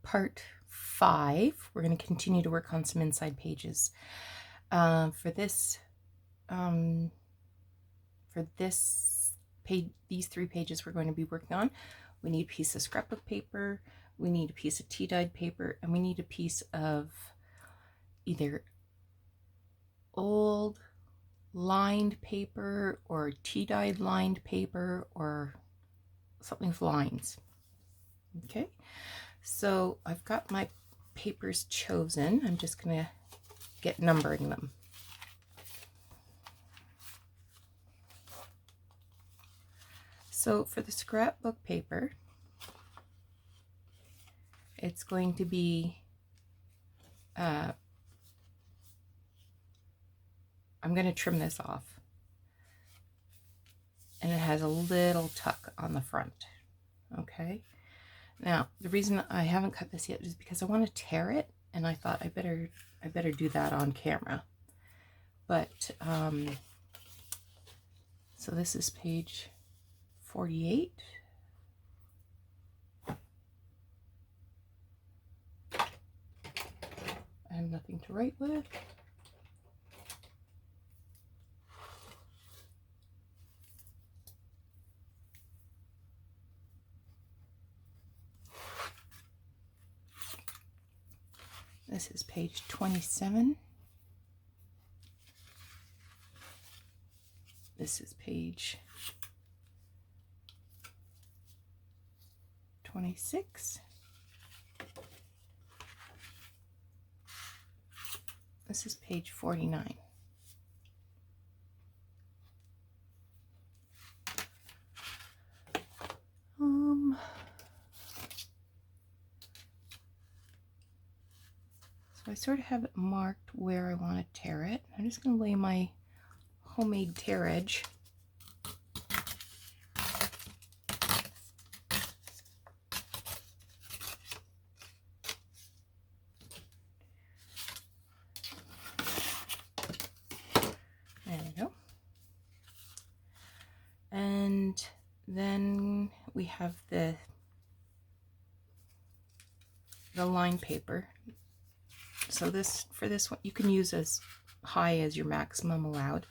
part 5. We're going to continue to work on some inside pages. For this page, these 3 pages we're going to be working on, we need a piece of scrapbook paper, we need a piece of tea-dyed paper, and we need a piece of either old lined paper or tea-dyed lined paper or something with lines. Okay, so I've got my papers chosen. I'm just gonna get numbering them. So for the scrapbook paper, it's going to be I'm going to trim this off, and it has a little tuck on the front. Okay, now the reason I haven't cut this yet is because I want to tear it, and I thought I better do that on camera. But so this is page 48. I have nothing to write with. This is page 27. This is page 26. This is page 49. So I sort of have it marked where I want to tear it. I'm just going to lay my homemade tear edge. There we go. And then we have the line paper. So this, for this one, you can use as high as your maximum allowed.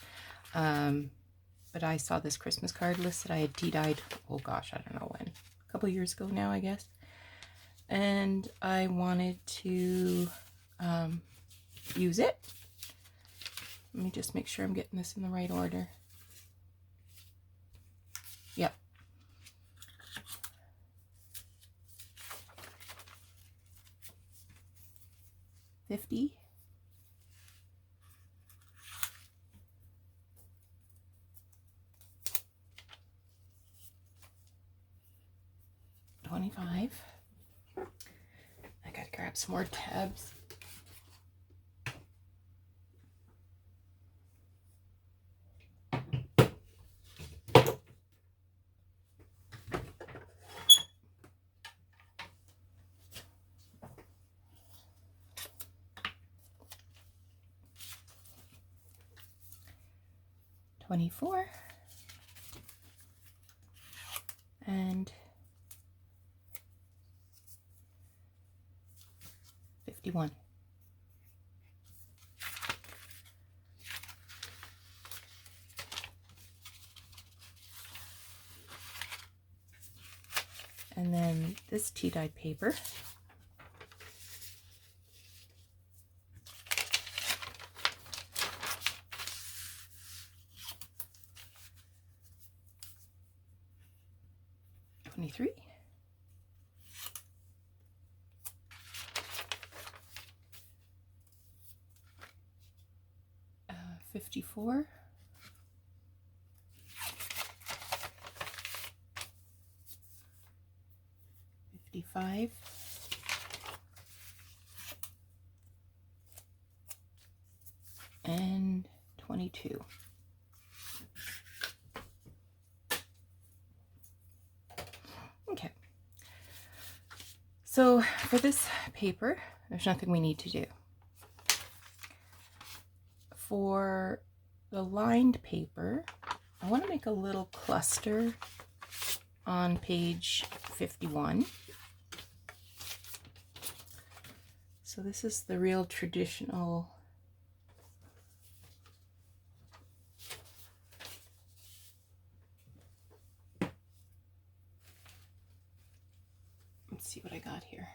But I saw this Christmas card list that I had tea-dyed, oh gosh, I don't know when, a couple years ago now, I guess. And I wanted to use it. Let me just make sure I'm getting this in the right order. Yep. $50. $25. I gotta grab some more tabs. $24 and $51. And then this tea-dyed paper, $23. $54. $55. And $22. Okay. So for this paper, there's nothing we need to do. For the lined paper, I want to make a little cluster on page 51. So this is the real traditional let's see what I got here.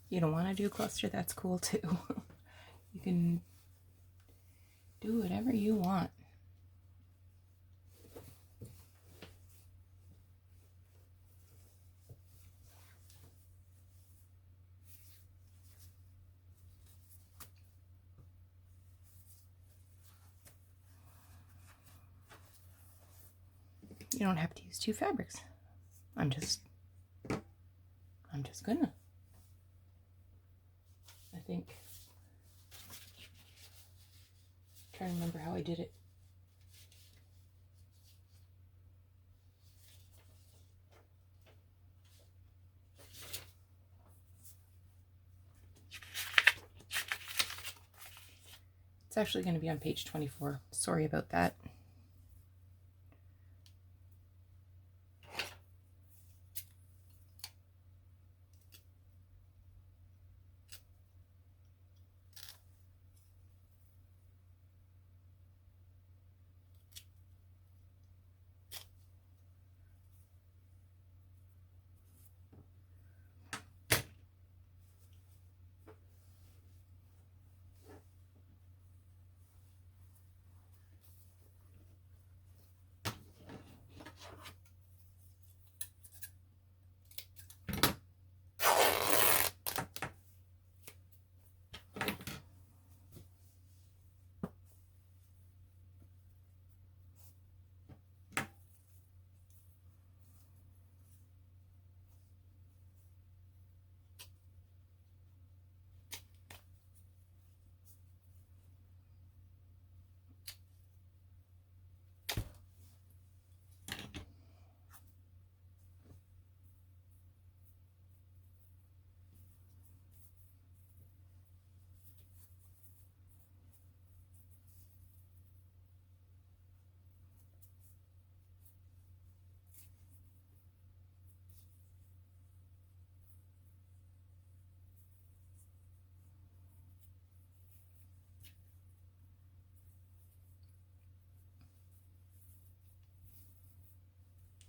You don't want to do cluster, that's cool too. You can do whatever you want. You don't have to use two fabrics. I'm just gonna. I think. I'm trying to remember how I did it. It's actually going to be on page 24. Sorry about that.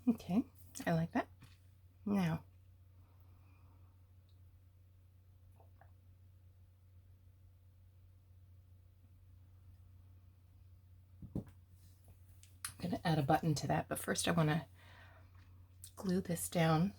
Okay, I like that. Now, I'm going to add a button to that, but first I want to glue this down.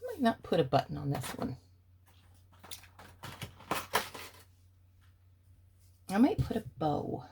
I might not put a button on this one. I might put a bow.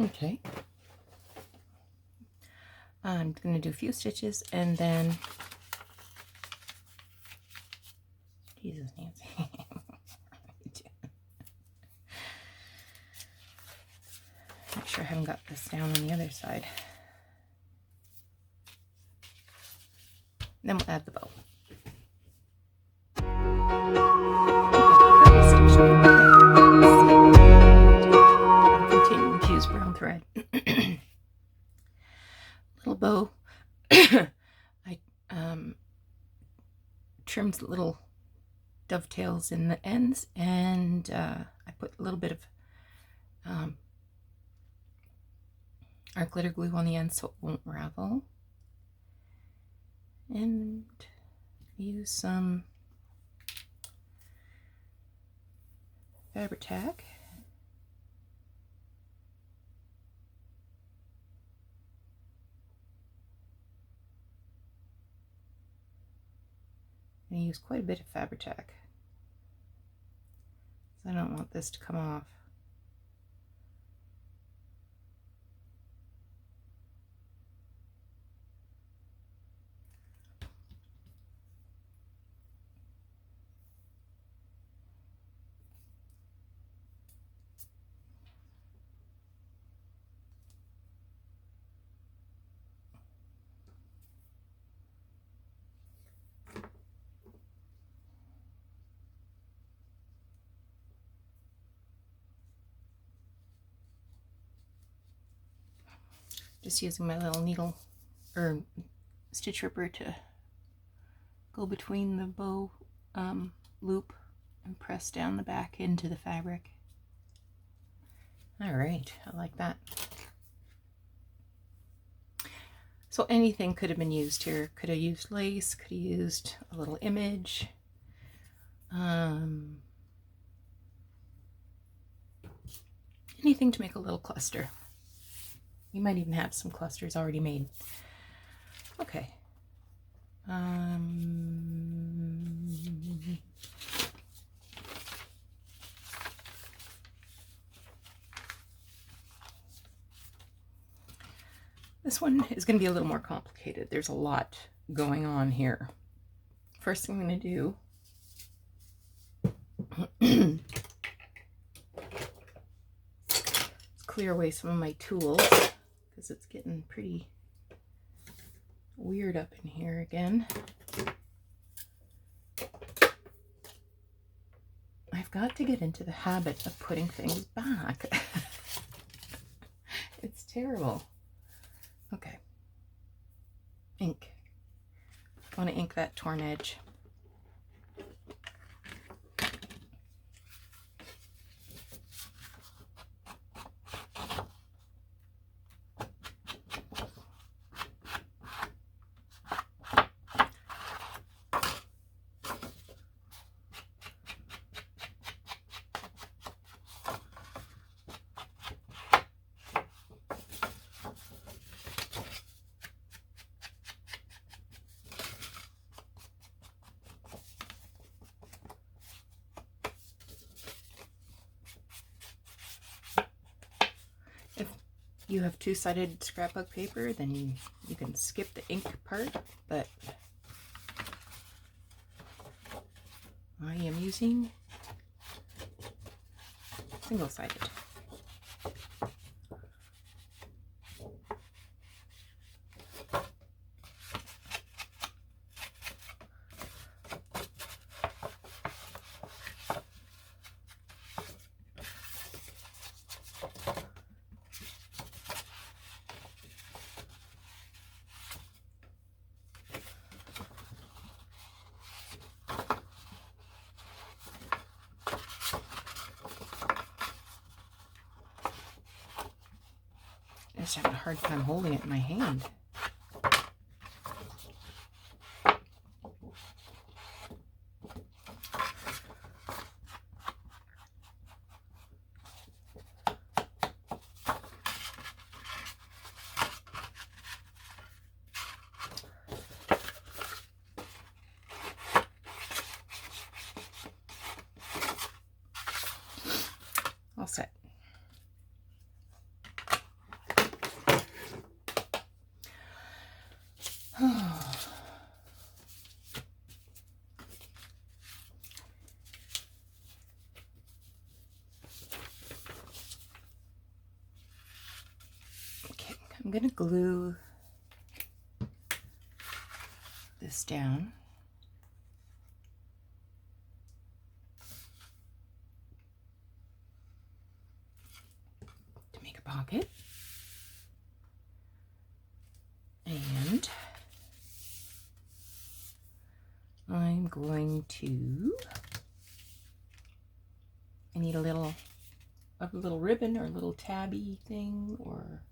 Okay. I'm going to do a few stitches and then, Jesus, Nancy. Make sure I haven't got this down on the other side. Then we'll add the bow. I'm continuing to use brown thread. Little bow. I trimmed little dovetails in the ends, and I put a little bit of our glitter glue on the end so it won't ravel, and use some fabric tack. I use quite a bit of fabric tack. I don't want this to come off. Just using my little needle or stitch ripper to go between the bow loop and press down the back into the fabric. All right, I like that. So anything could have been used here. Could have used lace, could have used a little image. Anything to make a little cluster. You might even have some clusters already made. Okay. This one is going to be a little more complicated. There's a lot going on here. First thing I'm going to do is clear away some of my tools because it's getting pretty weird up in here again. I've got to get into the habit of putting things back. It's terrible. Okay. Ink. I want to ink that torn edge. If you have two-sided scrapbook paper, then you can skip the ink part, but I am using single-sided. I'm just having a hard time holding it in my hand. All set. going to glue this down. To make a pocket. And I'm going to, I need a little ribbon or a little tabby thing, or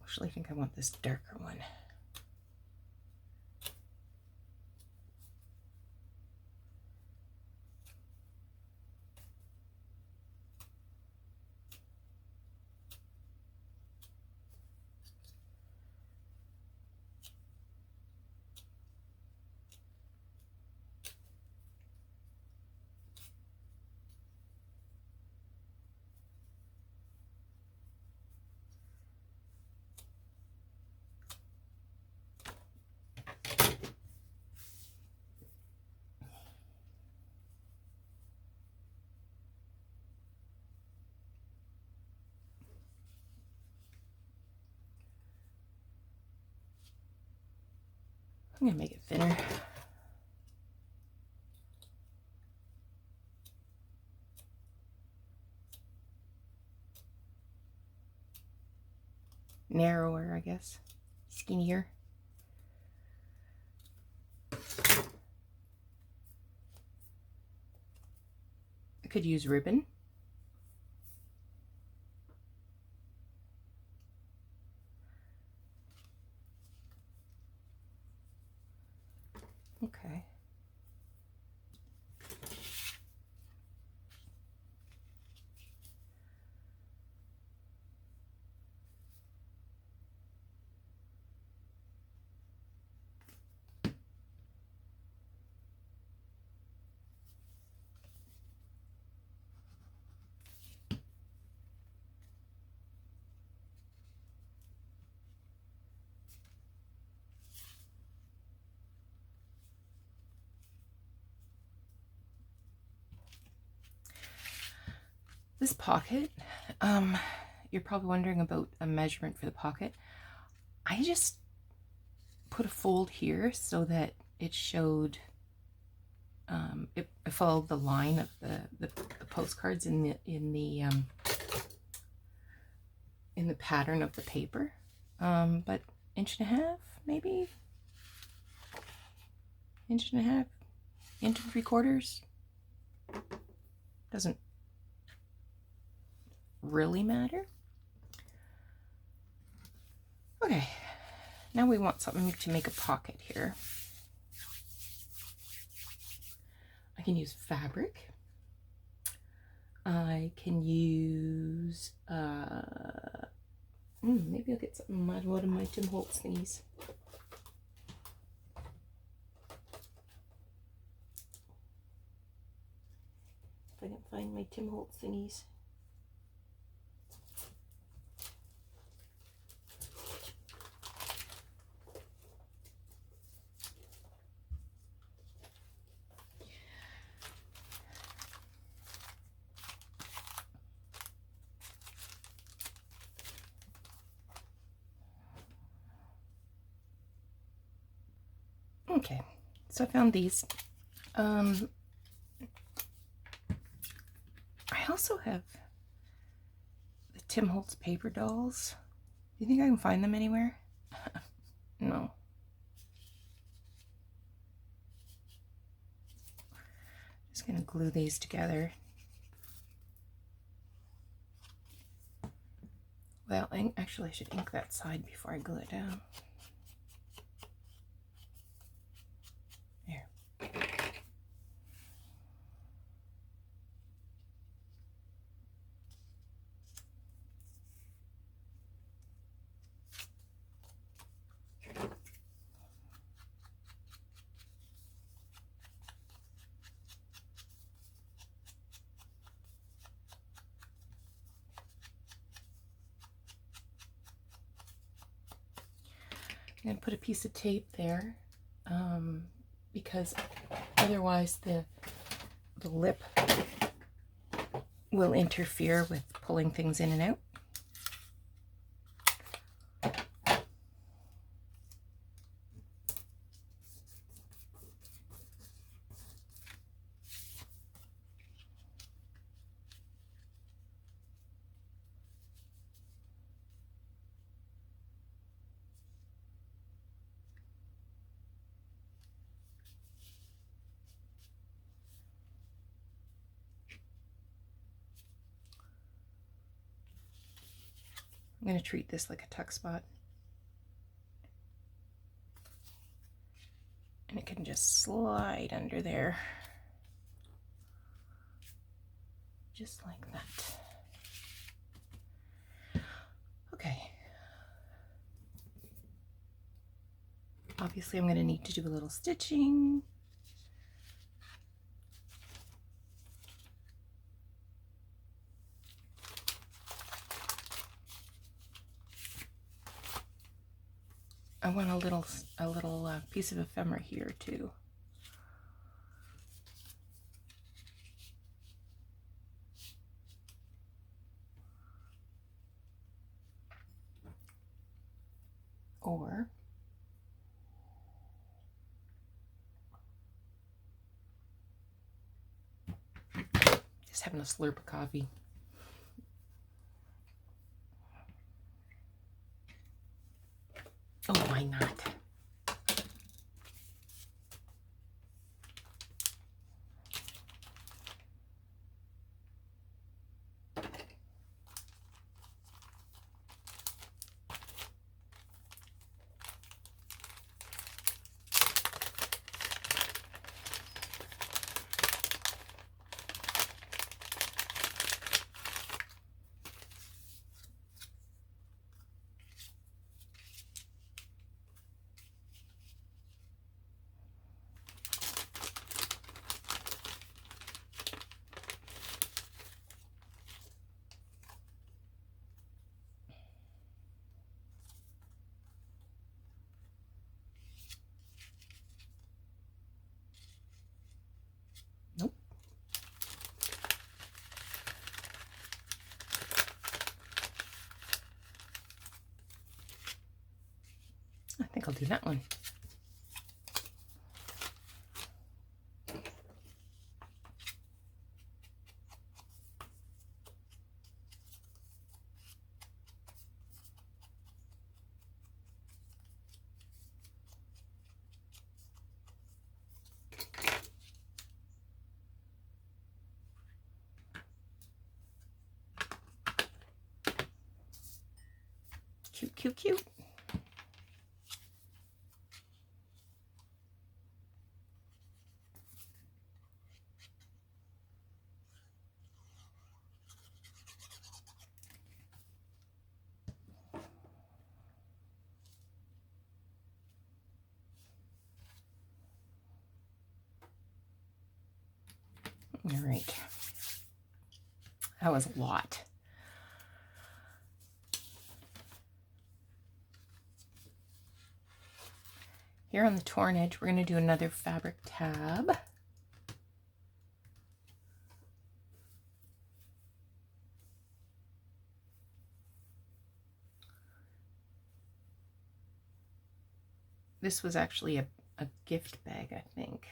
actually I think I want this darker one. I'm gonna make it thinner. Narrower, I guess. Skinnier. I could use ribbon. Okay. This pocket, you're probably wondering about a measurement for the pocket. I just put a fold here so that it showed, it followed the line of the postcards in the pattern of the paper. But 1.5 inches, maybe 1.5 inches, 1 3/4. Doesn't really matter. Okay, now we want something to make a pocket here. I can use fabric. I can use maybe I'll get something out of my Tim Holtz thingies. If I can find my Tim Holtz thingies. Okay, so I found these. I also have the Tim Holtz paper dolls. Do you think I can find them anywhere? No. Just gonna glue these together. Well, actually I should ink that side before I glue it down. There. I'm going to put a piece of tape there because otherwise the lip will interfere with pulling things in and out. I'm going to treat this like a tuck spot. And it can just slide under there. Just like that. Okay. Obviously I'm going to need to do a little stitching. I want a little piece of ephemera here too. Or just having a slurp of coffee. Oh, why not? Nope. I think I'll do that one. Cute, cute, cute. All right. That was a lot. Here on the torn edge, we're going to do another fabric tab. This was actually a gift bag, I think.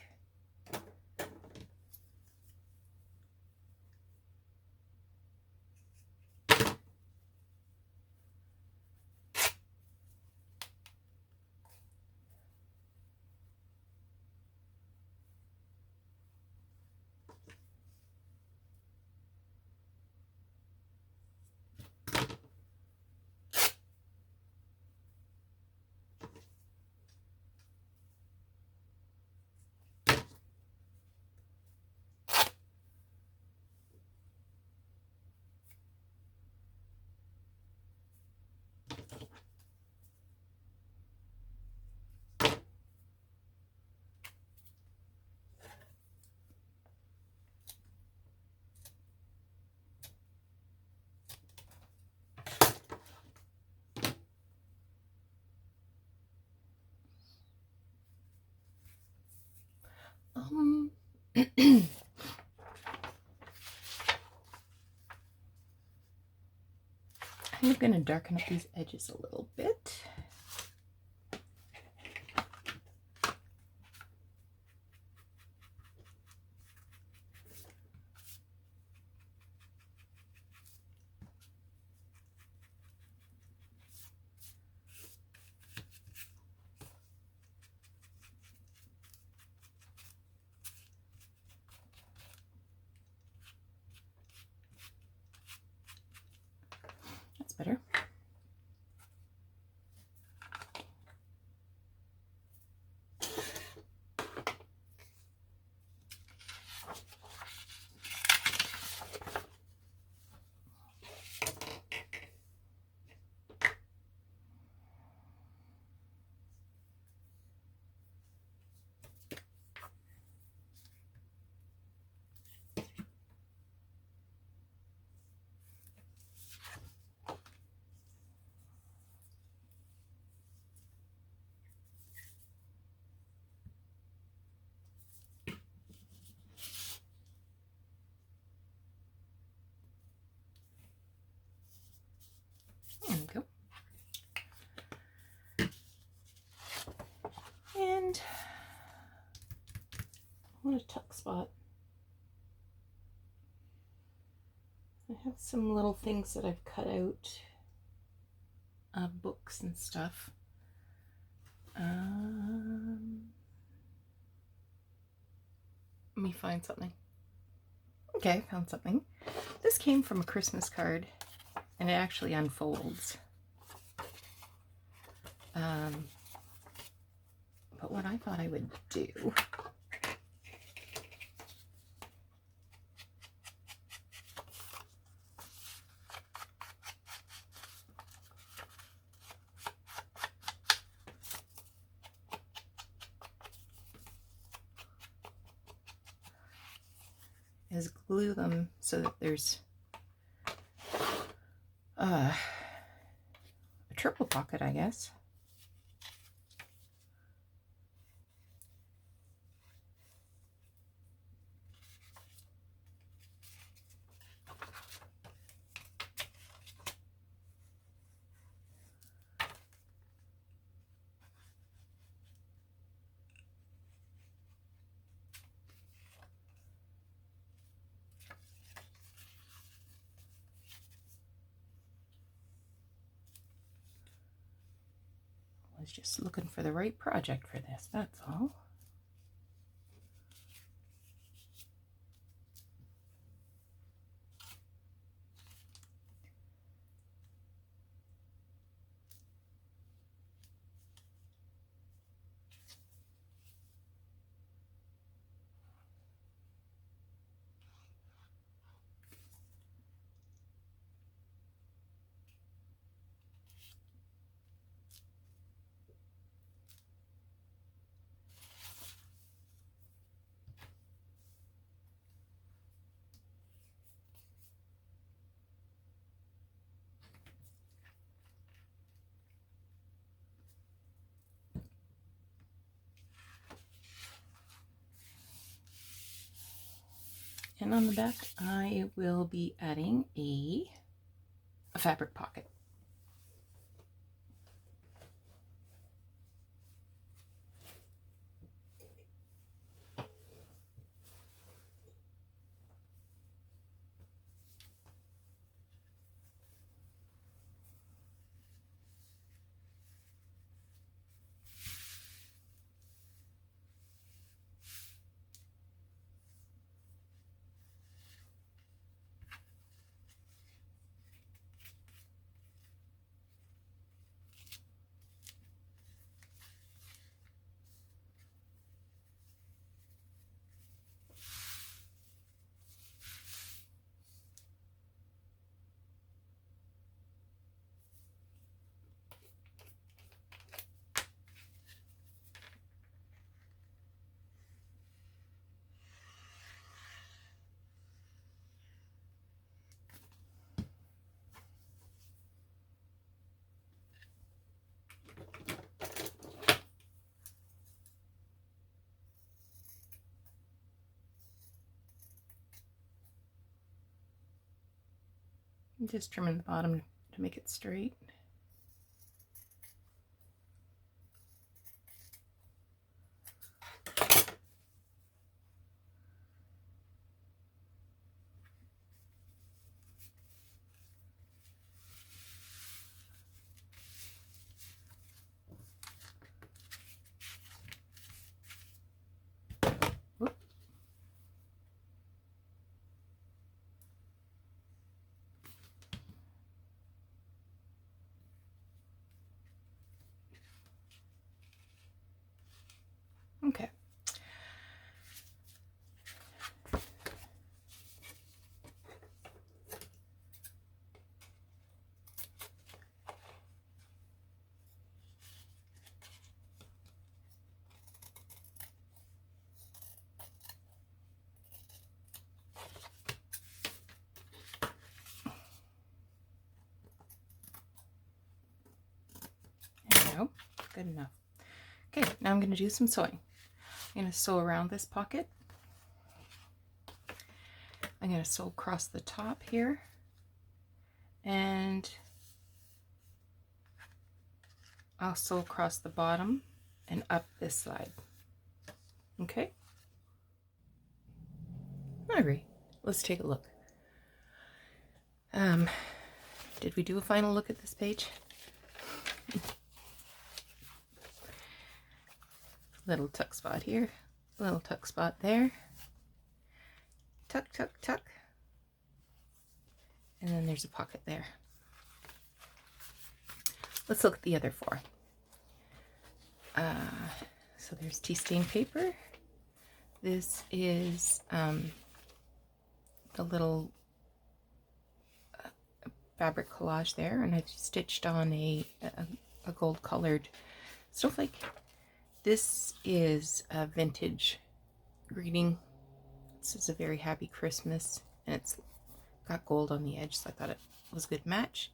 I'm going to darken up these edges a little bit. That's better. There we go. And what a tuck spot. I have some little things that I've cut out, books and stuff. Let me find something. Okay, I found something. This came from a Christmas card, and it actually unfolds. But what I thought I would do is glue them so that there's a triple pocket, I guess. I was just looking for the right project for this, that's all. And on the back, I will be adding a fabric pocket. I'm just trimming the bottom to make it straight. Whoop. Okay. There we go. Good enough. Okay, now I'm going to do some sewing. I'm going to sew around this pocket. I'm going to sew across the top here, and I'll sew across the bottom and up this side. Okay? Alright, let's take a look. Did we do a final look at this page? Little tuck spot here, little tuck spot there. Tuck, tuck, tuck. And then there's a pocket there. Let's look at the other four. So there's tea stain paper. This is the little fabric collage there, and I've stitched on a gold colored snowflake. This is a vintage greeting. This is a very happy Christmas, and it's got gold on the edge, so I thought it was a good match.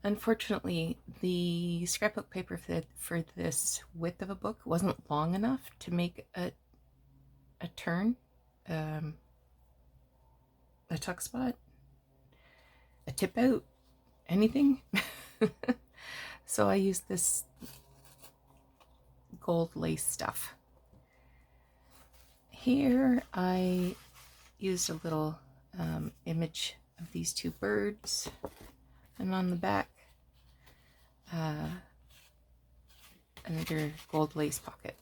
Unfortunately, the scrapbook paper for this width of a book wasn't long enough to make a turn, a tuck spot, a tip out, anything. So I used this gold lace stuff. Here I used a little image of these two birds, and on the back another gold lace pocket.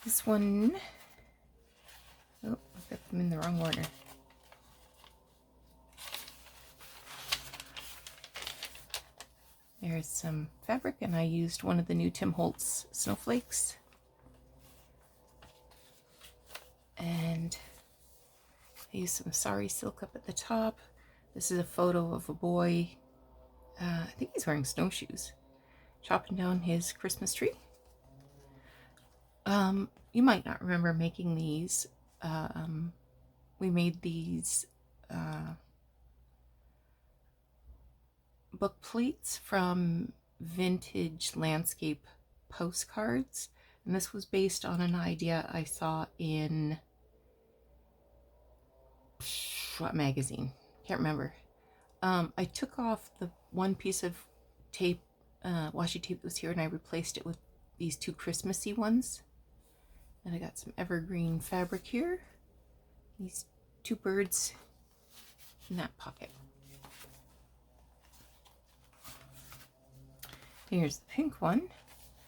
This one, oh, I've got them in the wrong order. There's some fabric, and I used one of the new Tim Holtz snowflakes. And I used some sari silk up at the top. This is a photo of a boy, I think he's wearing snowshoes, chopping down his Christmas tree. You might not remember making these. We made these book plates from vintage landscape postcards, and this was based on an idea I saw in what magazine? Can't remember. I took off the one piece of tape, washi tape that was here, and I replaced it with these two Christmassy ones. And I got some evergreen fabric here. These two birds in that pocket. Here's the pink one.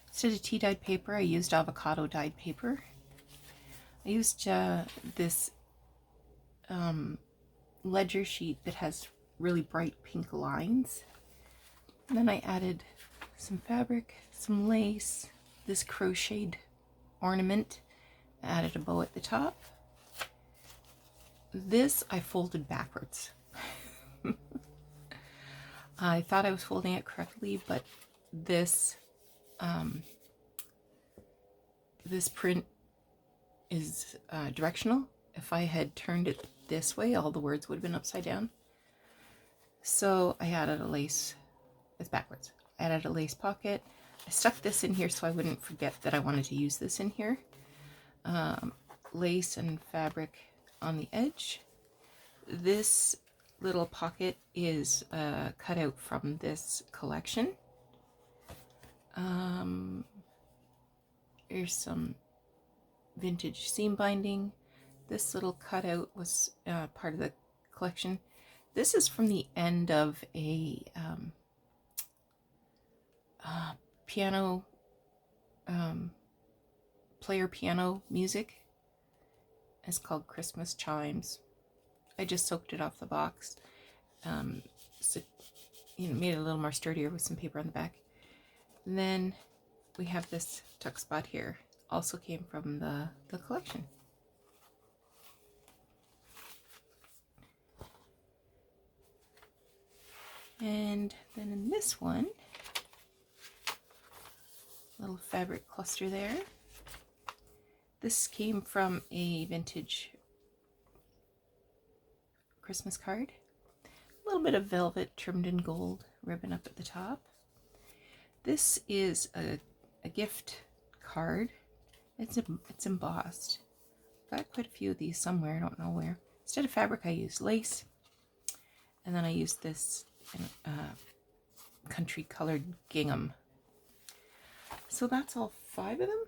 Instead of tea dyed paper, I used avocado dyed paper. I used this ledger sheet that has really bright pink lines. And then I added some fabric, some lace, this crocheted ornament. I added a bow at the top. This I folded backwards. I thought I was folding it correctly, but this this print is directional. If I had turned it this way, all the words would have been upside down. So I added a lace. It's backwards. I added a lace pocket. I stuck this in here so I wouldn't forget that I wanted to use this in here. lace and fabric on the edge. This little pocket is cut out from this collection. Here's some vintage seam binding. This little cutout was part of the collection. This is from the end of a piano, player piano music. It's called Christmas Chimes. I just soaked it off the box. So, made it a little more sturdier with some paper on the back. And then we have this tuck spot here. Also came from the collection. And then in this one, little fabric cluster there. This came from a vintage Christmas card. A little bit of velvet trimmed in gold, ribbon up at the top. This is a gift card. It's embossed. Got quite a few of these somewhere, I don't know where. Instead of fabric, I used lace. And then I used this country colored gingham. So that's all 5 of them.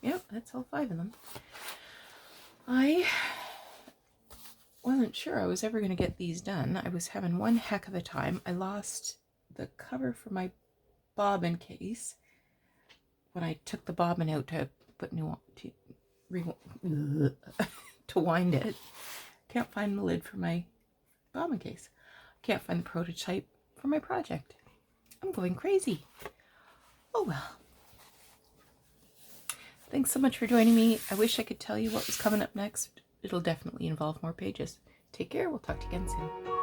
Yep, that's all 5 of them. I wasn't sure I was ever going to get these done. I was having one heck of a time. I lost the cover for my bobbin case when I took the bobbin out to put to wind it. Can't find the lid for my bobbin case. Can't find the prototype for my project. I'm going crazy. Oh well. Thanks so much for joining me. I wish I could tell you what was coming up next. It'll definitely involve more pages. Take care. We'll talk to you again soon.